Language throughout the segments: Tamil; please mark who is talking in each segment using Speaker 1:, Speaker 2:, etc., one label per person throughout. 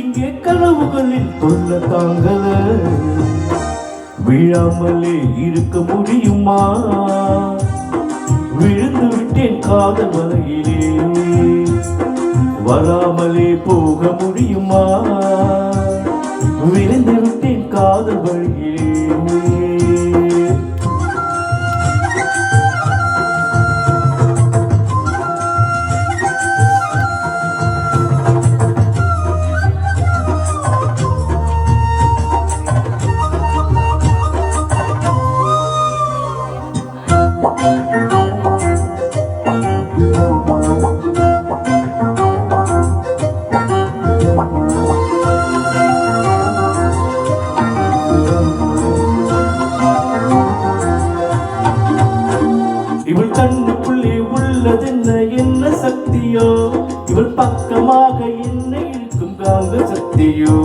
Speaker 1: இங்கே கனவுகளில் தொல்ல தாங்கல விழாமலே இருக்க முடியுமா? விழுந்து விட்டேன் காதல் வலையிலே வராமலே போக முடியுமா? விழுந்து விட்டேன் காதல் வழியிலே. இவள் கண்ணுக்குள்ளே உள்ளதென்ன என்ன சக்தியோ? இவள் பக்கமாக என்ன இருக்கும் காந்த சக்தியோ?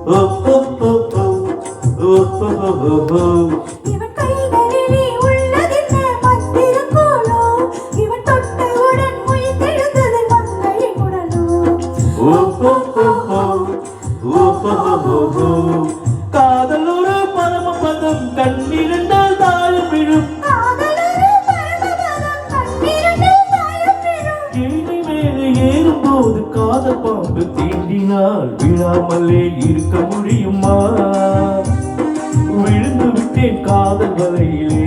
Speaker 1: ஓ ஓ ஓ ஓ ஓ ஓ ஓ. காதல் ஒரு பரமபதம் கண்ணிரண்டால் தாழம் விழும் ஏழை மேலே ஏறும்போது காதல் பாம்பு தீண்டினால் விழாமலே இருக்க முடியுமா? விழுந்து விட்டேன் காதல் வலையிலே.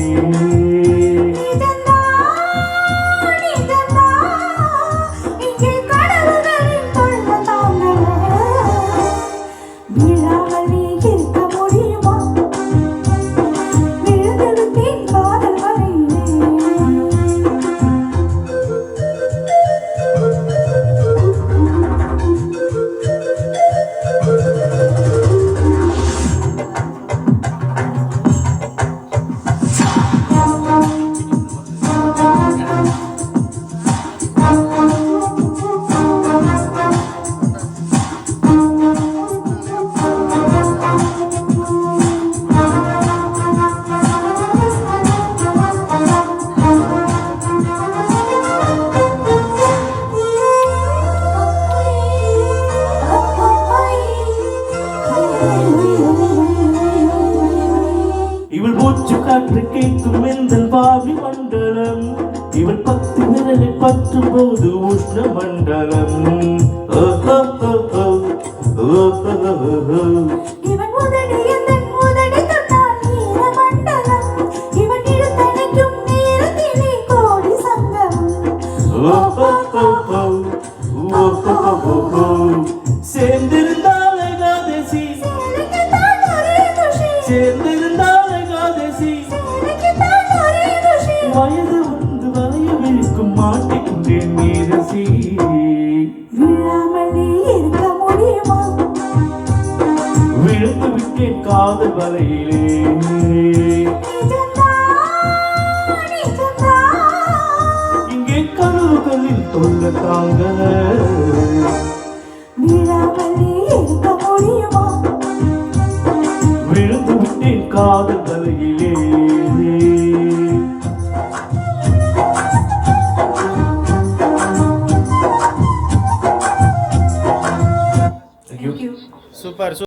Speaker 1: இவள் மூச்சு காற்று கேட்கும் எந்த பாவி மண்டலம். இவள் 10 விரலை பற்றும் போது உஷ்ண மண்டலம். சேர்ந்திருந்தால் ஏகாதசி சேர்ந்திருந்தால் ஏகாதசி வயது வந்து வளைய விழிக்கும் மாட்டிக்கொண்டேன் நீரசி.
Speaker 2: விழாமலே இருக்க முடியுமா?
Speaker 1: விழுந்து விட்டேன் காதல் வலையிலே. இங்கே கனவுகளில் தொல்ல தாங்கல
Speaker 2: விழாமலே இருக்க முடியுமா?
Speaker 1: விழுந்து விட்டேன் காதல் வலையிலே.